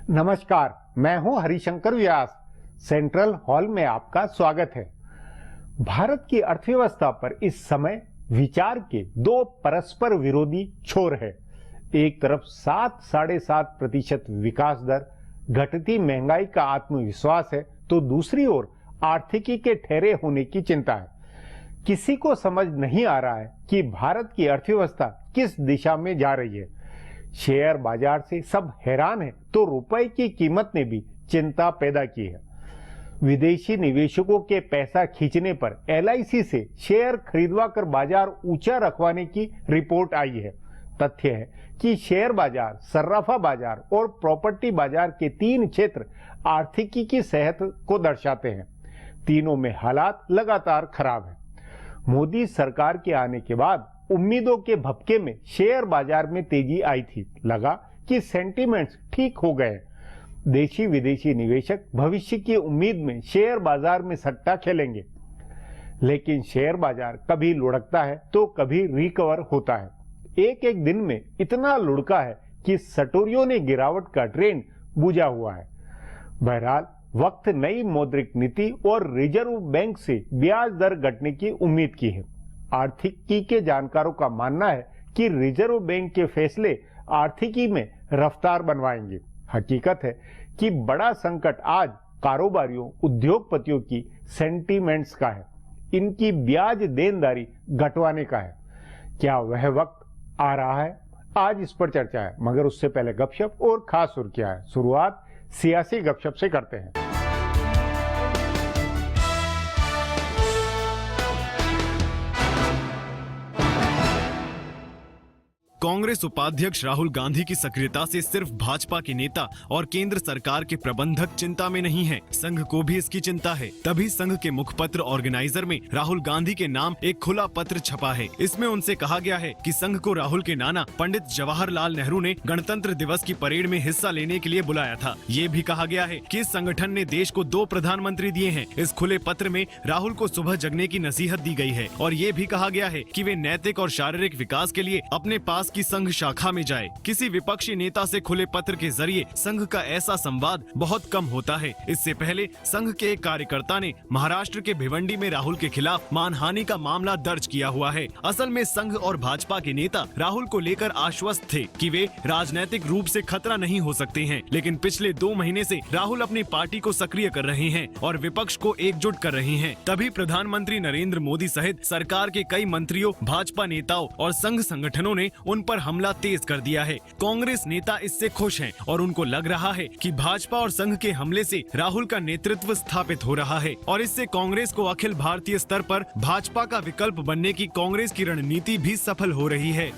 नमस्कार, मैं हूं हरिशंकर व्यास। सेंट्रल हॉल में आपका स्वागत है। भारत की अर्थव्यवस्था पर इस समय विचार के दो परस्पर विरोधी छोर है। एक तरफ 7-7.5% विकास दर, घटती महंगाई का आत्मविश्वास है, तो दूसरी ओर आर्थिकी के ठहरे होने की चिंता है। किसी को समझ नहीं आ रहा है कि भारत की अर्थव्यवस्था किस दिशा में जा रही है। शेयर बाजार से सब हैरान है, तो रुपए की कीमत ने भी चिंता पैदा की है। विदेशी निवेशकों के पैसा खींचने पर LIC से शेयर खरीदवा कर बाजार ऊंचा रखवाने की रिपोर्ट आई है। तथ्य है कि शेयर बाजार, सर्राफा बाजार और प्रॉपर्टी बाजार के 3 क्षेत्र आर्थिकी की सेहत को दर्शाते हैं। तीनों में हालात लगातार खराब है। मोदी सरकार के आने के बाद उम्मीदों के भपके में शेयर बाजार में तेजी आई थी। लगा कि सेंटीमेंट्स ठीक हो गए। देशी विदेशी निवेशक भविष्य की उम्मीद में शेयर बाजार में सट्टा खेलेंगे, लेकिन शेयर बाजार कभी लुढ़कता है तो कभी रिकवर होता है। एक एक दिन में इतना लुढ़का है कि सटोरियों ने गिरावट का ट्रेंड बुझा हुआ है। बहरहाल वक्त नई मौद्रिक नीति और रिजर्व बैंक से ब्याज दर घटने की उम्मीद की है। आर्थिकी के जानकारों का मानना है कि रिजर्व बैंक के फैसले आर्थिकी में रफ्तार बनवाएंगे। हकीकत है कि बड़ा संकट आज कारोबारियों, उद्योगपतियों की सेंटीमेंट्स का है। इनकी ब्याज देनदारी घटवाने का है। क्या वह वक्त आ रहा है? आज इस पर चर्चा है, मगर उससे पहले गपशप और खास सुर्खियां है। शुरुआत सियासी गपशप से करते हैं। कांग्रेस उपाध्यक्ष राहुल गांधी की सक्रियता से सिर्फ भाजपा के नेता और केंद्र सरकार के प्रबंधक चिंता में नहीं हैं, संघ को भी इसकी चिंता है। तभी संघ के मुखपत्र ऑर्गेनाइजर में राहुल गांधी के नाम एक खुला पत्र छपा है। इसमें उनसे कहा गया है कि संघ को राहुल के नाना पंडित जवाहरलाल नेहरू ने गणतंत्र दिवस की परेड में हिस्सा लेने के लिए बुलाया था। ये भी कहा गया है कि इस संगठन ने देश को 2 प्रधानमंत्री दिए हैं। इस खुले पत्र में राहुल को सुबह जगने की नसीहत दी गई है और ये भी कहा गया है कि वे नैतिक और शारीरिक विकास के लिए अपने पास की संघ शाखा में जाए। किसी विपक्षी नेता से खुले पत्र के जरिए संघ का ऐसा संवाद बहुत कम होता है। इससे पहले संघ के एक कार्यकर्ता ने महाराष्ट्र के भिवंडी में राहुल के खिलाफ मानहानि का मामला दर्ज किया हुआ है। असल में संघ और भाजपा के नेता राहुल को लेकर आश्वस्त थे कि वे राजनीतिक रूप से खतरा नहीं हो सकते हैं, लेकिन पिछले 2 महीने से राहुल अपनी पार्टी को सक्रिय कर रहे हैं और विपक्ष को एकजुट कर रहे हैं। तभी प्रधानमंत्री नरेंद्र मोदी सहित सरकार के कई मंत्रियों, भाजपा नेताओं और संघ संगठनों ने उन पर हमला तेज कर दिया है। कांग्रेस नेता इससे खुश हैं और उनको लग रहा है कि भाजपा और संघ के हमले से राहुल का नेतृत्व स्थापित हो रहा है और इससे कांग्रेस को अखिल भारतीय स्तर पर भाजपा का विकल्प बनने की कांग्रेस की रणनीति भी सफल हो रही है।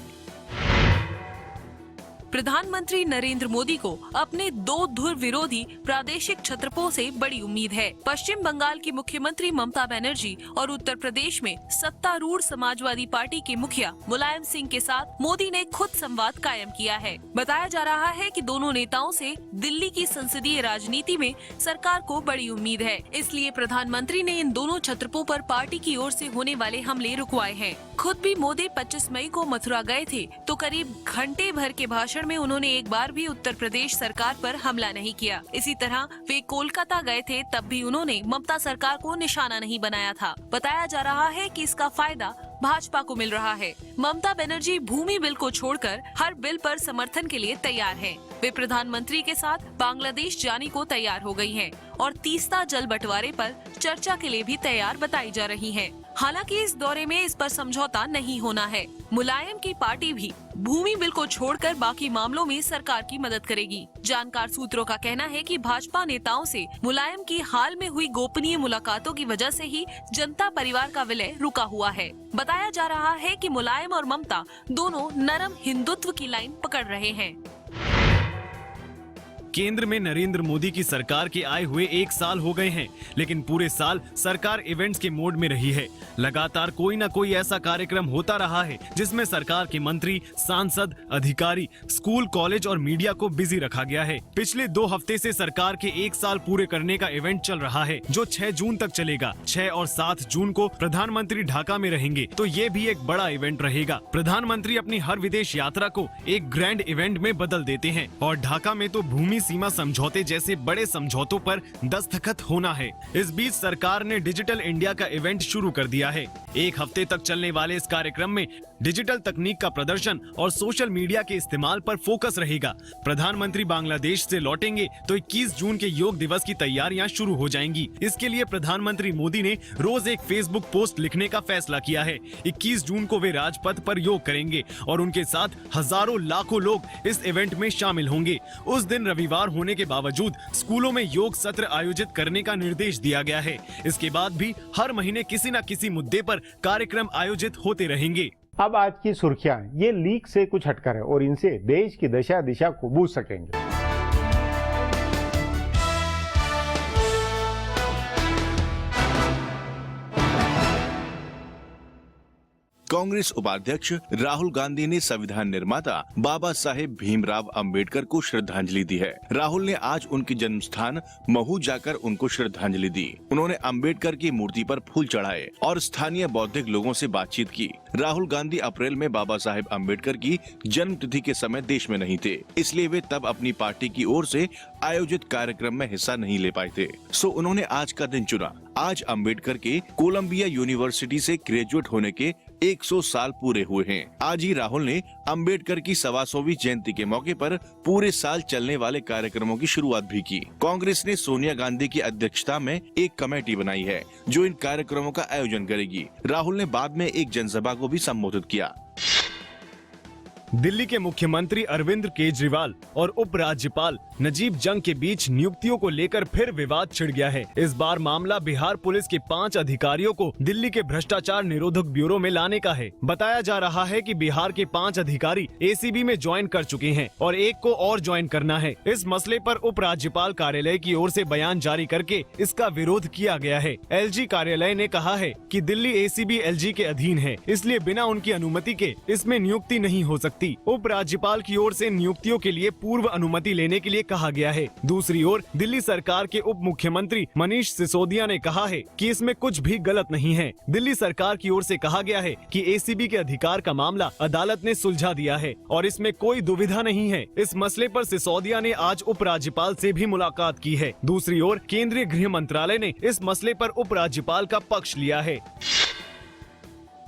प्रधानमंत्री नरेंद्र मोदी को अपने 2 धुर विरोधी प्रादेशिक छत्रपों से बड़ी उम्मीद है। पश्चिम बंगाल की मुख्यमंत्री ममता बनर्जी और उत्तर प्रदेश में सत्तारूढ़ समाजवादी पार्टी के मुखिया मुलायम सिंह के साथ मोदी ने खुद संवाद कायम किया है। बताया जा रहा है कि दोनों नेताओं से दिल्ली की संसदीय राजनीति में सरकार को बड़ी उम्मीद है। इसलिए प्रधानमंत्री ने इन दोनों छत्रपों पर पार्टी की ओर से होने वाले हमले रुकवाए हैं। खुद भी मोदी 25 मई को मथुरा गए थे, तो करीब घंटे भर के भाषण में उन्होंने एक बार भी उत्तर प्रदेश सरकार पर हमला नहीं किया। इसी तरह वे कोलकाता गए थे, तब भी उन्होंने ममता सरकार को निशाना नहीं बनाया था। बताया जा रहा है कि इसका फायदा भाजपा को मिल रहा है। ममता बनर्जी भूमि बिल को छोड़कर हर बिल पर समर्थन के लिए तैयार हैं। वे प्रधानमंत्री के साथ बांग्लादेश जाने को तैयार हो गई हैं और तीस्ता जल बंटवारे पर चर्चा के लिए भी तैयार बताई जा रही हैं। हालांकि इस दौरे में इस पर समझौता नहीं होना है। मुलायम की पार्टी भी भूमि बिल को छोड़कर बाकी मामलों में सरकार की मदद करेगी। जानकार सूत्रों का कहना है कि भाजपा नेताओं से मुलायम की हाल में हुई गोपनीय मुलाकातों की वजह से ही जनता परिवार का विलय रुका हुआ है। बताया जा रहा है कि मुलायम और ममता दोनों नरम हिंदुत्व की लाइन पकड़ रहे हैं। केंद्र में नरेंद्र मोदी की सरकार के आए हुए 1 साल हो गए हैं, लेकिन पूरे साल सरकार इवेंट्स के मोड में रही है। लगातार कोई न कोई ऐसा कार्यक्रम होता रहा है जिसमें सरकार के मंत्री, सांसद, अधिकारी, स्कूल, कॉलेज और मीडिया को बिजी रखा गया है। पिछले 2 हफ्ते से सरकार के 1 साल पूरे करने का इवेंट चल रहा है, जो 6 जून तक चलेगा। 6 और 7 जून को प्रधानमंत्री ढाका में रहेंगे, तो ये भी एक बड़ा इवेंट रहेगा। प्रधानमंत्री अपनी हर विदेश यात्रा को एक ग्रैंड इवेंट में बदल देते हैं और ढाका में तो भूमि पश्चिमी सीमा समझौते जैसे बड़े समझौतों पर दस्तखत होना है। इस बीच सरकार ने डिजिटल इंडिया का इवेंट शुरू कर दिया है। एक हफ्ते तक चलने वाले इस कार्यक्रम में डिजिटल तकनीक का प्रदर्शन और सोशल मीडिया के इस्तेमाल पर फोकस रहेगा। प्रधानमंत्री बांग्लादेश से लौटेंगे तो 21 जून के योग दिवस की तैयारियां शुरू हो जाएंगी। इसके लिए प्रधानमंत्री मोदी ने रोज एक फेसबुक पोस्ट लिखने का फैसला किया है। 21 जून को वे राजपथ पर योग करेंगे और उनके साथ हजारों लाखों लोग इस इवेंट में शामिल होंगे। उस दिन रविवार होने के बावजूद स्कूलों में योग सत्र आयोजित करने का निर्देश दिया गया है। इसके बाद भी हर महीने किसी न किसी मुद्दे पर कार्यक्रम आयोजित होते रहेंगे। अब आज की सुर्खियां ये लीक से कुछ हटकर है और इनसे देश की दशा दिशा को बूझ सकेंगे। कांग्रेस उपाध्यक्ष राहुल गांधी ने संविधान निर्माता बाबा साहेब भीमराव अंबेडकर को श्रद्धांजलि दी है। राहुल ने आज उनके जन्म स्थान महू जाकर उनको श्रद्धांजलि दी। उन्होंने अंबेडकर की मूर्ति पर फूल चढ़ाए और स्थानीय बौद्धिक लोगों से बातचीत की। राहुल गांधी अप्रैल में बाबा साहेब अंबेडकर की जन्म तिथि के समय देश में नहीं थे, इसलिए वे तब अपनी पार्टी की ओर से आयोजित कार्यक्रम में हिस्सा नहीं ले पाए थे। सो उन्होंने आज का दिन चुना। आज अंबेडकर के कोलंबिया यूनिवर्सिटी से ग्रेजुएट होने के 100 साल पूरे हुए हैं। आज ही राहुल ने अंबेडकर की 125वीं जयंती के मौके पर पूरे साल चलने वाले कार्यक्रमों की शुरुआत भी की। कांग्रेस ने सोनिया गांधी की अध्यक्षता में एक कमेटी बनाई है जो इन कार्यक्रमों का आयोजन करेगी। राहुल ने बाद में एक जनसभा को भी संबोधित किया। दिल्ली के मुख्यमंत्री अरविंद केजरीवाल और उपराज्यपाल नजीब जंग के बीच नियुक्तियों को लेकर फिर विवाद छिड़ गया है। इस बार मामला बिहार पुलिस के 5 अधिकारियों को दिल्ली के भ्रष्टाचार निरोधक ब्यूरो में लाने का है। बताया जा रहा है कि बिहार के 5 अधिकारी एसीबी में ज्वाइन कर चुके हैं और एक को और ज्वाइन करना है। इस मसले पर उपराज्यपाल कार्यालय की ओर से बयान जारी करके इसका विरोध किया गया है। एलजी कार्यालय ने कहा है कि दिल्ली एसीबी एलजी के अधीन है, इसलिए बिना उनकी अनुमति के इसमें नियुक्ति नहीं हो सकती। उपराज्यपाल की ओर से नियुक्तियों के लिए पूर्व अनुमति लेने के लिए कहा गया है। दूसरी ओर दिल्ली सरकार के उप मुख्यमंत्री मनीष सिसोदिया ने कहा है कि इसमें कुछ भी गलत नहीं है। दिल्ली सरकार की ओर से कहा गया है कि एसीबी के अधिकार का मामला अदालत ने सुलझा दिया है और इसमें कोई दुविधा नहीं है। इस मसले पर सिसोदिया ने आज उपराज्यपाल से भी मुलाकात की है। दूसरी ओर केंद्रीय गृह मंत्रालय ने इस मसले पर उपराज्यपाल का पक्ष लिया है।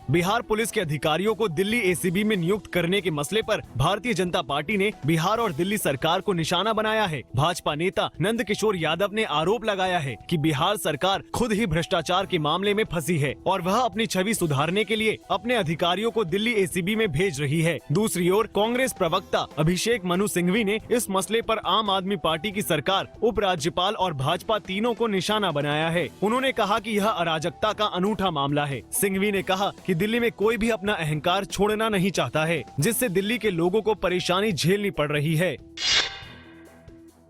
बिहार पुलिस के अधिकारियों को दिल्ली एसीबी में नियुक्त करने के मसले पर भारतीय जनता पार्टी ने बिहार और दिल्ली सरकार को निशाना बनाया है। भाजपा नेता नंद किशोर यादव ने आरोप लगाया है कि बिहार सरकार खुद ही भ्रष्टाचार के मामले में फंसी है और वह अपनी छवि सुधारने के लिए अपने अधिकारियों को दिल्ली एसीबी में भेज रही है। दूसरी ओर कांग्रेस प्रवक्ता अभिषेक मनु सिंघवी ने इस मसले पर आम आदमी पार्टी की सरकार, उपराज्यपाल और भाजपा तीनों को निशाना बनाया है। उन्होंने कहा कि यह अराजकता का अनूठा मामला है। सिंघवी ने कहा कि दिल्ली में कोई भी अपना अहंकार छोड़ना नहीं चाहता है, जिससे दिल्ली के लोगों को परेशानी झेलनी पड़ रही है।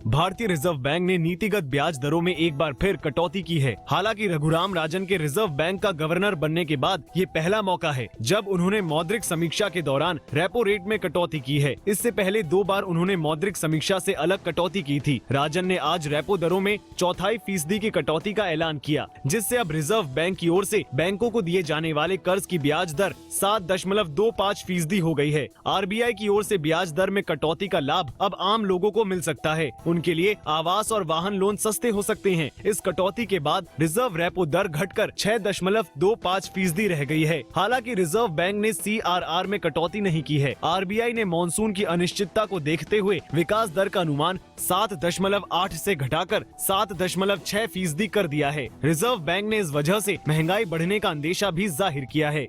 भारतीय रिजर्व बैंक ने नीतिगत ब्याज दरों में एक बार फिर कटौती की है। हालांकि रघुराम राजन के रिजर्व बैंक का गवर्नर बनने के बाद ये पहला मौका है जब उन्होंने मौद्रिक समीक्षा के दौरान रेपो रेट में कटौती की है। इससे पहले 2 बार उन्होंने मौद्रिक समीक्षा से अलग कटौती की थी। राजन ने आज रेपो दरों में 0.25% की कटौती का ऐलान किया, जिससे अब रिजर्व बैंक की ओर से बैंकों को दिए जाने वाले कर्ज की ब्याज दर 7.25% हो गई है। आरबीआई की ओर से ब्याज दर में कटौती का लाभ अब आम लोगों को मिल सकता है। उनके लिए आवास और वाहन लोन सस्ते हो सकते हैं। इस कटौती के बाद रिजर्व रेपो दर घटकर 6.25% रह गई है। हालांकि रिजर्व बैंक ने CRR में कटौती नहीं की है। आरबीआई ने मॉनसून की अनिश्चितता को देखते हुए विकास दर का अनुमान 7.8 से घटाकर 7.6% कर दिया है। रिजर्व बैंक ने इस वजह से महंगाई बढ़ने का अंदेशा भी जाहिर किया है।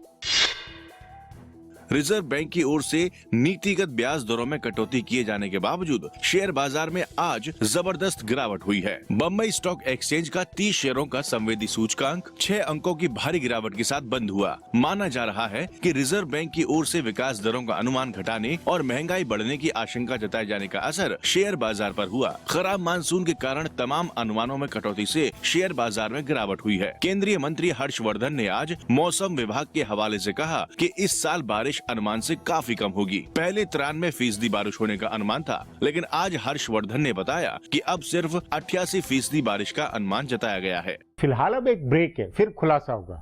रिजर्व बैंक की ओर से नीतिगत ब्याज दरों में कटौती किए जाने के बावजूद शेयर बाजार में आज जबरदस्त गिरावट हुई है। बम्बई स्टॉक एक्सचेंज का 30 शेयरों का संवेदी सूचकांक 6 अंकों की भारी गिरावट के साथ बंद हुआ। माना जा रहा है कि रिजर्व बैंक की ओर से विकास दरों का अनुमान घटाने और महंगाई बढ़ने की आशंका जताए जाने का असर शेयर बाजार पर हुआ। खराब मानसून के कारण तमाम अनुमानों में कटौती से शेयर बाजार में गिरावट हुई है। केंद्रीय मंत्री हर्षवर्धन ने आज मौसम विभाग के हवाले से कहा कि इस साल बारिश अनुमान से काफी कम होगी। पहले 93% बारिश होने का अनुमान था, लेकिन आज हर्षवर्धन ने बताया कि अब सिर्फ 88% बारिश का अनुमान जताया गया है। फिलहाल अब एक ब्रेक है, फिर खुलासा होगा।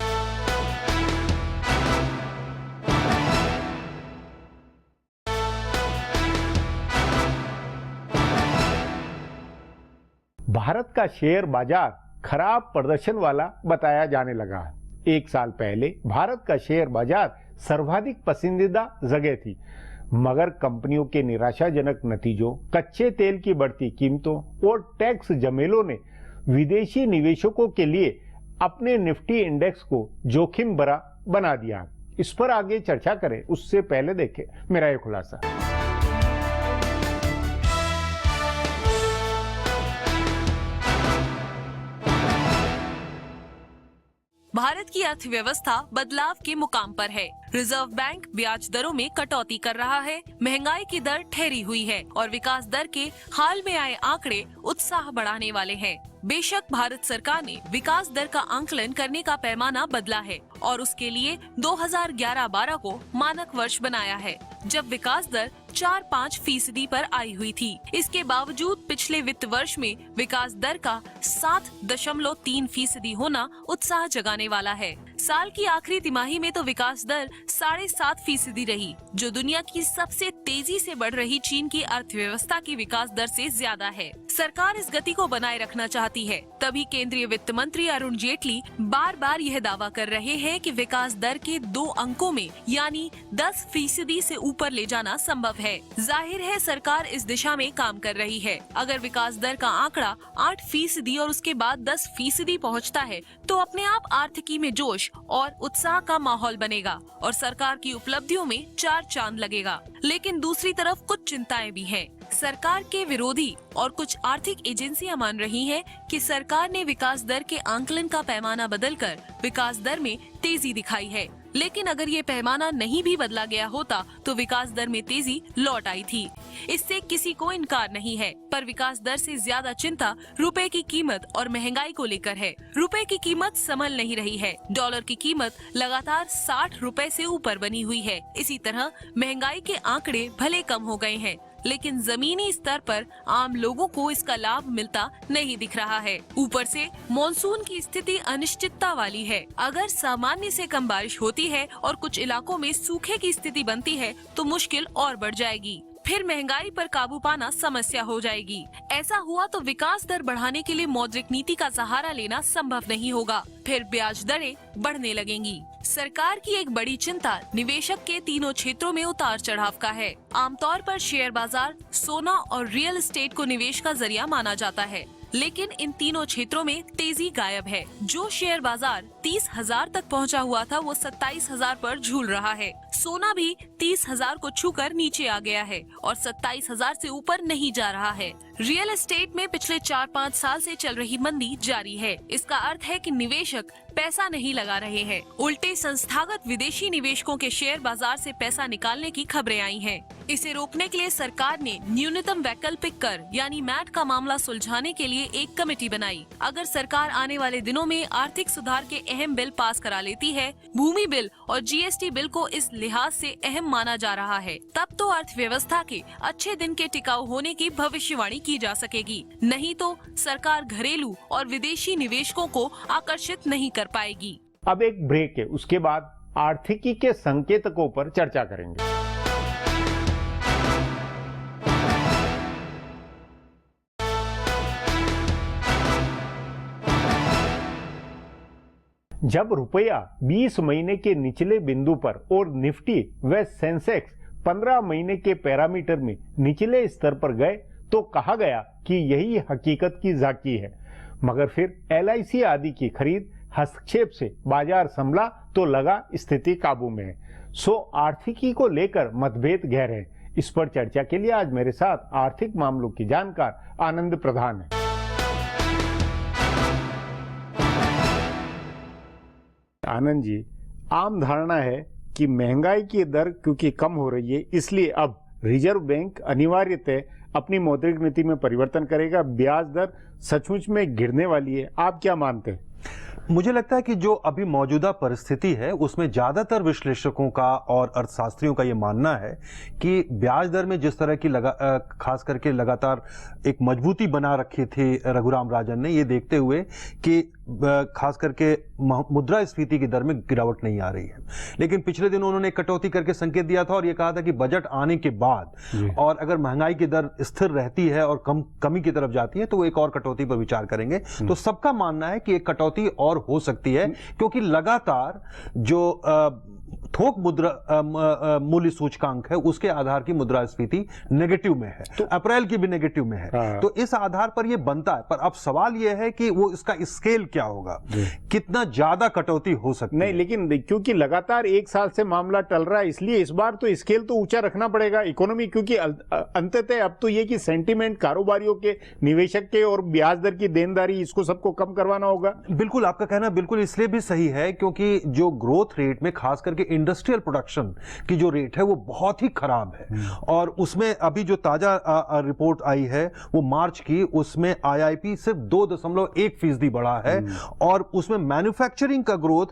भारत का शेयर बाजार खराब प्रदर्शन वाला बताया जाने लगा है। एक साल पहले भारत का शेयर बाजार सर्वाधिक पसंदीदा जगह थी, मगर कंपनियों के निराशाजनक नतीजों, कच्चे तेल की बढ़ती कीमतों और टैक्स झमेलों ने विदेशी निवेशकों के लिए अपने निफ्टी इंडेक्स को जोखिम भरा बना दिया। इस पर आगे चर्चा करें उससे पहले देखें मेरा ये खुलासा। भारत की अर्थव्यवस्था बदलाव के मुकाम पर है। रिजर्व बैंक ब्याज दरों में कटौती कर रहा है, महंगाई की दर ठहरी हुई है और विकास दर के हाल में आए आंकड़े उत्साह बढ़ाने वाले हैं। बेशक भारत सरकार ने विकास दर का आंकलन करने का पैमाना बदला है और उसके लिए 2011-12 को मानक वर्ष बनाया है, जब विकास दर 4-5% पर आई हुई थी। इसके बावजूद पिछले वित्त वर्ष में विकास दर का 7.3% होना उत्साह जगाने वाला है। साल की आखिरी तिमाही में तो विकास दर 7.5% रही, जो दुनिया की सबसे तेजी से बढ़ रही चीन की अर्थव्यवस्था की विकास दर से ज्यादा है। सरकार इस गति को बनाए रखना चाहती है, तभी केंद्रीय वित्त मंत्री अरुण जेटली बार बार यह दावा कर रहे हैं कि विकास दर के 2 अंकों में यानी 10% से ऊपर ले जाना संभव है। जाहिर है सरकार इस दिशा में काम कर रही है। अगर विकास दर का आंकड़ा 8% और उसके बाद 10% पहुंचता है तो अपने आप आर्थिकी में जोश और उत्साह का माहौल बनेगा और सरकार की उपलब्धियों में 4 चांद लगेगा। लेकिन दूसरी तरफ कुछ चिंताएं भी हैं। सरकार के विरोधी और कुछ आर्थिक एजेंसियां मान रही हैं कि सरकार ने विकास दर के आंकलन का पैमाना बदलकर विकास दर में तेजी दिखाई है, लेकिन अगर ये पैमाना नहीं भी बदला गया होता तो विकास दर में तेजी लौट आई थी। इससे किसी को इनकार नहीं है, पर विकास दर से ज्यादा चिंता रुपए की कीमत और महंगाई को लेकर है। रुपए की कीमत संभल नहीं रही है। डॉलर की कीमत लगातार 60 रुपए से ऊपर बनी हुई है। इसी तरह महंगाई के आंकड़े भले कम हो गए हैं, लेकिन जमीनी स्तर पर आम लोगों को इसका लाभ मिलता नहीं दिख रहा है। ऊपर से मॉनसून की स्थिति अनिश्चितता वाली है। अगर सामान्य से कम बारिश होती है और कुछ इलाकों में सूखे की स्थिति बनती है तो मुश्किल और बढ़ जाएगी। फिर महंगाई पर काबू पाना समस्या हो जाएगी। ऐसा हुआ तो विकास दर बढ़ाने के लिए मौद्रिक नीति का सहारा लेना संभव नहीं होगा। फिर ब्याज दरें बढ़ने लगेंगी। सरकार की एक बड़ी चिंता निवेशक के तीनों क्षेत्रों में उतार चढ़ाव का है। आमतौर पर शेयर बाजार, सोना और रियल एस्टेट को निवेश का जरिया माना जाता है, लेकिन इन तीनों क्षेत्रों में तेजी गायब है। जो शेयर बाजार 30,000 तक पहुंचा हुआ था वो 27,000 पर झूल रहा है। सोना भी 30,000 को छूकर नीचे आ गया है और 27,000 से ऊपर नहीं जा रहा है। रियल एस्टेट में पिछले 4-5 साल से चल रही मंदी जारी है। इसका अर्थ है कि निवेशक पैसा नहीं लगा रहे हैं। उल्टे संस्थागत विदेशी निवेशकों के शेयर बाजार से पैसा निकालने की खबरें आई हैं। इसे रोकने के लिए सरकार ने न्यूनतम वैकल्पिक कर यानी मैट का मामला सुलझाने के लिए एक कमेटी बनाई। अगर सरकार आने वाले दिनों में आर्थिक सुधार के अहम बिल पास करा लेती है, भूमि बिल और जीएसटी बिल को इस लिहाज से अहम माना जा रहा है, तब तो अर्थव्यवस्था के अच्छे दिन के टिकाऊ होने की भविष्यवाणी की जा सकेगी। नहीं तो सरकार घरेलू और विदेशी निवेशकों को आकर्षित नहीं कर पाएगी। अब एक ब्रेक है, उसके बाद आर्थिकी के संकेतकों पर चर्चा करेंगे। जब रुपया 20 महीने के निचले बिंदु पर और निफ्टी व सेंसेक्स 15 महीने के पैरामीटर में निचले स्तर पर गए तो कहा गया कि यही हकीकत की झांकी है, मगर फिर LIC आदि की खरीद हस्तक्षेप से बाजार संभला तो लगा स्थिति काबू में है। सो आर्थिकी को लेकर मतभेद गहरे हैं। इस पर चर्चा के लिए आज मेरे साथ आर्थिक मामलों की जानकार आनंद प्रधान है। आनंद जी, आम धारणा है कि महंगाई की दर क्योंकि कम हो रही है, इसलिए अब रिजर्व बैंक अनिवार्यतः अपनी मौद्रिक नीति में परिवर्तन करेगा, ब्याज दर सचमुच में गिरने वाली है। आप क्या मानते हैं? मुझे लगता है कि जो अभी मौजूदा परिस्थिति है उसमें ज्यादातर विश्लेषकों का और अर्थशास्त्रियों का ये मानना है कि ब्याज दर में जिस तरह की खास करके लगातार एक मजबूती बना रखी थी रघुराम राजन ने, ये देखते हुए कि खास करके मुद्रास्फीति की दर में गिरावट नहीं आ रही है। लेकिन पिछले दिनों उन्होंने एक कटौती करके संकेत दिया था और यह कहा था कि बजट आने के बाद और अगर महंगाई की दर स्थिर रहती है और कमी की तरफ जाती है तो वो एक और कटौती पर विचार करेंगे। तो सबका मानना है कि एक कटौती और हो सकती है, क्योंकि लगातार जो थोक मुद्रा मूल्य सूचकांक है उसके आधार की मुद्रास्फीति नेगेटिव में है, तो अप्रैल की भी नेगेटिव में है। तो इस आधार पर यह बनता है। पर अब सवाल यह है कि वो इसका स्केल क्या होगा, कितना ज्यादा कटौती हो सकती है। नहीं, लेकिन क्योंकि लगातार एक साल से मामला टल रहा है, इसलिए इस बार तो स्केल तो ऊंचा रखना पड़ेगा इकोनॉमी, क्योंकि अंततः अब तो ये कि सेंटीमेंट कारोबारियों के, निवेशक के और ब्याज दर की देनदारी, इसको सबको कम करवाना होगा। बिल्कुल, आपका कहना बिल्कुल इसलिए भी सही है क्योंकि जो ग्रोथ रेट में खास करके इंडस्ट्रियल प्रोडक्शन की जो रेट है वो बहुत ही खराब है। और उसमें अभी जो ताजा रिपोर्ट आई है वो मार्च की, उसमें आईआईपी सिर्फ 2.1% बढ़ा है और उसमें मैन्युफैक्चरिंग का ग्रोथ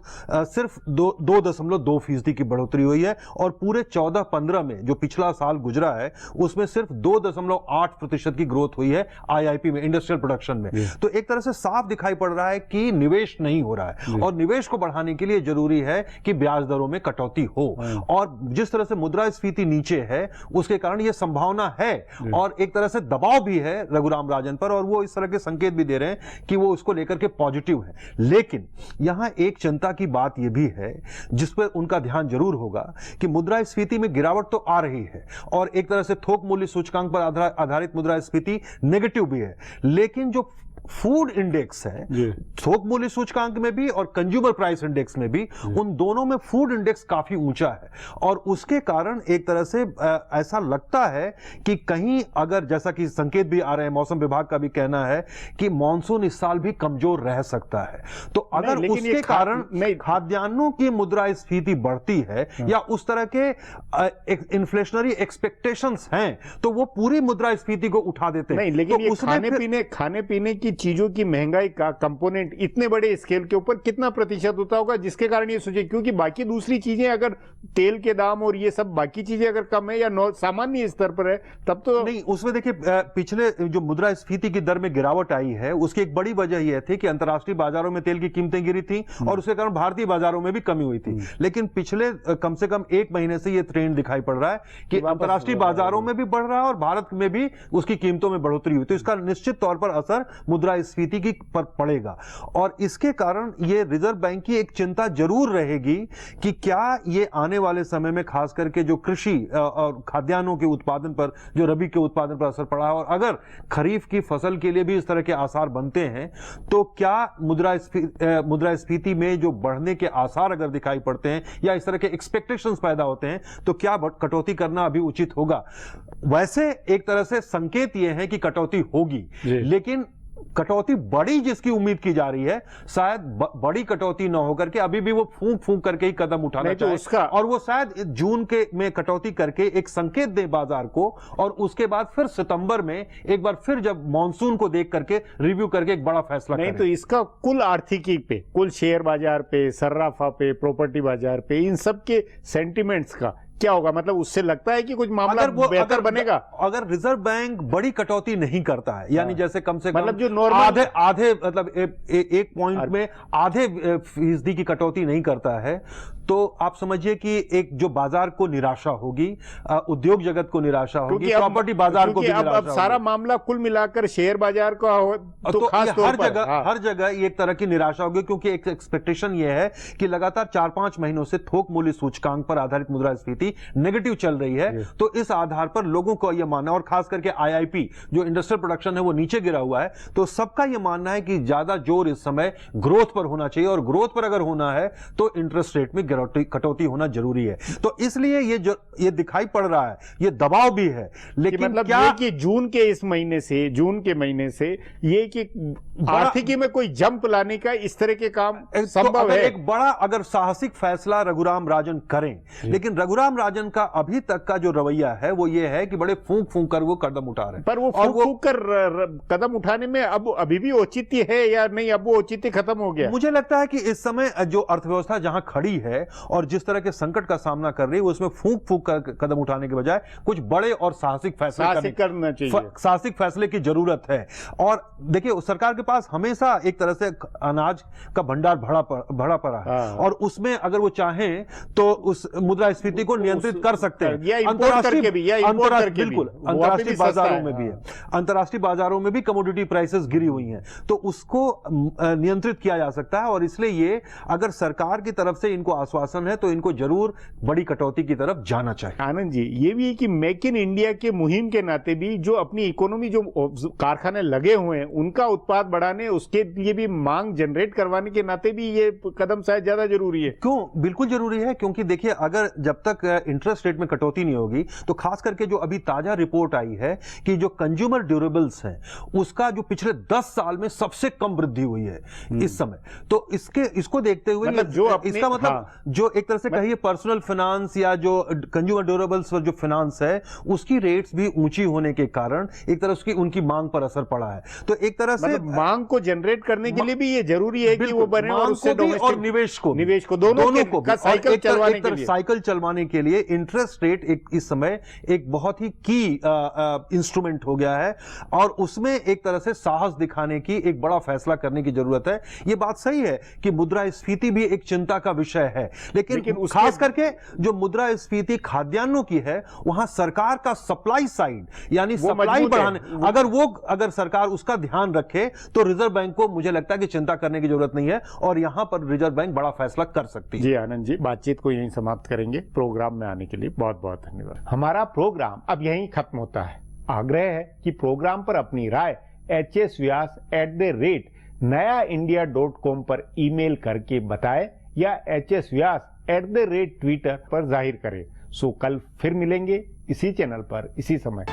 सिर्फ 2.2% की बढ़ोतरी हुई है। और पूरे 14-15 में जो पिछला साल गुजरा है उसमें सिर्फ 2.8% की ग्रोथ हुई है आईआईपी में, इंडस्ट्रियल प्रोडक्शन में। तो एक तरह से साफ दिखाई पड़ रहा है कि निवेश नहीं हो रहा है और निवेश को बढ़ाने के लिए जरूरी है कि ब्याज दरों में कटौती हो। और जिस तरह से मुद्रास्फीति नीचे है उसके कारण यह संभावना है और एक तरह से दबाव भी है रघुराम राजन पर, और वो इस तरह के संकेत भी दे रहे हैं कि वो इसको लेकर के पॉजिटिव है। लेकिन यहां एक चिंता की बात यह भी है जिस पर उनका ध्यान जरूर होगा कि मुद्रास्फीति में गिरावट तो आ रही है और एक तरह से थोक मूल्य सूचकांक पर आधारित मुद्रास्फीति नेगेटिव भी है, लेकिन जो फूड इंडेक्स है थोक मूल्य सूचकांक में भी और कंज्यूमर प्राइस इंडेक्स में भी, उन दोनों में फूड इंडेक्स काफी ऊंचा है और उसके कारण एक तरह से ऐसा लगता है कि कहीं अगर, जैसा कि संकेत भी आ रहे हैं, मौसम विभाग का भी कहना है कि मानसून इस साल भी कमजोर रह सकता है। तो अगर उसके कारण खाद्यान्नों की मुद्रास्फीति बढ़ती है या उस तरह के इन्फ्लेशनरी एक्सपेक्टेशंस हैं तो वो पूरी मुद्रास्फीति को उठा देते हैं। नहीं, लेकिन ये खाने पीने की चीजों की महंगाई का कंपोनेंट इतने बड़े स्केल के ऊपर कितना प्रतिशत होता होगा जिसके कारण ये सोचे, क्योंकि बाकी दूसरी चीजें अगर तेल के दाम और ये सब बाकी चीजें अगर कम है या सामान्य स्तर पर है तब तो नहीं। उसमें देखिए पिछले जो मुद्रास्फीति की दर में गिरावट आई है उसकी एक बड़ी वजह यह थी कि अंतर्राष्ट्रीय बाजारों में तेल की कीमतें गिरी थी और उसके कारण भारतीय बाजारों में भी कमी हुई थी। लेकिन पिछले कम से कम एक महीने से यह ट्रेंड दिखाई पड़ रहा है कि अंतर्राष्ट्रीय बाजारों में भी बढ़ रहा है और भारत में भी उसकी कीमतों में बढ़ोतरी हुई। तो इसका निश्चित तौर पर असर मुद्रास्फीति की पर पड़ेगा और इसके कारण ये रिजर्व बैंक की एक चिंता जरूर रहेगी कि क्या ये आने वाले समय में खास करके जो कृषि और खाद्यान्नों के उत्पादन पर, जो रबी के उत्पादन पर असर पड़ा है और अगर खरीफ की फसल के लिए भी इस तरह के आसार बनते हैं तो क्या मुद्रास्फीति में जो बढ़ने के आसार अगर दिखाई पड़ते हैं या इस तरह के एक्सपेक्टेशंस पैदा होते हैं तो क्या कटौती करना अभी उचित होगा। वैसे एक तरह से संकेत ये है कि कटौती होगी, लेकिन कटौती बड़ी जिसकी उम्मीद की जा रही है शायद बड़ी कटौती ना होकर के अभी भी वो फूंक फूंक करके ही कदम उठाना चाहे उसका, और वो शायद जून के में कटौती करके एक संकेत दे बाजार को और उसके बाद फिर सितंबर में एक बार फिर जब मॉनसून को देख करके रिव्यू करके एक बड़ा फैसला नहीं करें। तो इसका कुल आर्थिकी पे, कुल शेयर बाजार पे, सर्राफा पे, प्रॉपर्टी बाजार पे, इन सब के सेंटिमेंट्स का क्या होगा? मतलब उससे लगता है कि कुछ मामला बेहतर बनेगा अगर रिजर्व बैंक बड़ी कटौती नहीं करता है, यानी जैसे कम से कम मतलब जो नॉर्मल आधे मतलब एक पॉइंट में आधे फीसदी की कटौती नहीं करता है तो आप समझिए कि एक जो बाजार को निराशा होगी, उद्योग जगत को निराशा होगी, प्रॉपर्टी बाजार को भी निराशा होगी। अब सारा मामला कुल मिलाकर शेयर बाजार का तो खास तौर पर हर जगह एक तरह की निराशा होगी, क्योंकि एक एक्सपेक्टेशन ये है कि लगातार 4-5 महीनों से थोक मूल्य सूचकांक पर आधारित मुद्रास्फीति नेगेटिव चल रही है। तो इस आधार पर लोगों को यह मानना, और खास करके आईआईपी जो इंडस्ट्रियल प्रोडक्शन है वो नीचे गिरा हुआ है, तो सबका यह मानना है कि ज्यादा जोर इस समय ग्रोथ पर होना चाहिए और ग्रोथ पर अगर होना है तो इंटरेस्ट रेट में कटौती होना जरूरी है। तो इसलिए ये दिखाई पड़ रहा है, ये दबाव भी है। लेकिन मतलब क्या ये कि जून के महीने से ये कि आर्थिकी में कोई जंप लाने का इस तरह के काम संभव है? एक बड़ा अगर साहसिक फैसला रघुराम राजन करें, लेकिन रघुराम राजन का अभी तक का जो रवैया है वो ये है कि बड़े फूंक फूंक कर वो कदम उठा रहे हैं। पर वो फूंक कर कदम उठाने में अब अभी भी औचित्य है या नहीं? अब वो औचित्य खत्म हो गया? मुझे लगता है कि इस समय जो अर्थव्यवस्था जहां खड़ी है और जिस तरह के संकट का सामना कर रही है उसमें फूंक फूंक कर कदम उठाने के बजाय कुछ बड़े और साहसिक फैसले की जरूरत है। और देखिए सरकार के पास हमेशा एक तरह से अनाज का भंडार भरा पड़ा है और उसमें अगर वो चाहें तो उस मुद्रास्फीति को नियंत्रित कर सकते हैं। अंतर्राष्ट्रीय बाजारों में भी है, अंतर्राष्ट्रीय बाजारों में भी कमोडिटी प्राइसेस गिरी हुई हैं, तो उसको नियंत्रित किया जा सकता है। और इसलिए ये अगर सरकार की तरफ से इनको आश्वासन है तो इनको जरूर बड़ी कटौती की तरफ जाना चाहिए। आनंद जी, ये भी है कि मेक इन इंडिया के मुहिम के नाते भी जो अपनी इकोनॉमी, जो कारखाने लगे हुए हैं उनका उत्पाद बढ़ाने, उसके लिए भी मांग जनरेट करवाने के नाते भी ये कदम शायद ज्यादा जरूरी है। क्यों? बिल्कुल जरूरी है, क्योंकि देखिए अगर जब तक इंटरेस्ट रेट में कटौती नहीं होगी तो खास करके जो अभी ताजा रिपोर्ट आई है कि जो कंज्यूमर ड्यूरेबल्स है उसका जो पिछले 10 साल में सबसे कम वृद्धि हुई है इस समय, तो इसको देखते हुए मतलब इसका मतलब जो एक तरह से कहिए पर्सनल फाइनेंस या जो कंज्यूमर ड्यूरेबल्स जो फाइनेंस है उसकी रेट्स भी ऊंची होने के कारण एक तरह से उनकी मांग पर असर पड़ा है। तो एक तरह से मांग को जनरेट करने के लिए भी ये जरूरी है कि वो बने और उससे और निवेश को दोनों को साइकिल चलवाने के लिए इंटरेस्ट रेट इस समय एक बहुत ही की इंस्ट्रूमेंट हो गया है और उसमें एक तरह से साहस दिखाने की एक बड़ा फैसला करने की जरूरत है। ये बात सही है कि मुद्रास्फीति भी एक चिंता का विषय है, लेकिन खास करके जो मुद्रास्फीति खाद्यान्नों की है वहां सरकार का सप्लाई साइड यानी सप्लाई बढ़ाने अगर सरकार उसका ध्यान रखे तो रिजर्व बैंक को मुझे लगता है कि चिंता करने की जरूरत नहीं है और यहां पर रिजर्व बैंक बड़ा फैसला कर सकती है। जी आनंद जी, बातचीत को यहीं समाप्त करेंगे। प्रोग्राम में आने के लिए बहुत बहुत धन्यवाद। हमारा प्रोग्राम अब यहीं खत्म होता है। आग्रह है कि प्रोग्राम पर अपनी राय hsvyas@nayaindia.com पर ईमेल करके बताएं या hsvyas@twitter पर जाहिर करें। सो कल फिर मिलेंगे इसी चैनल पर इसी समय।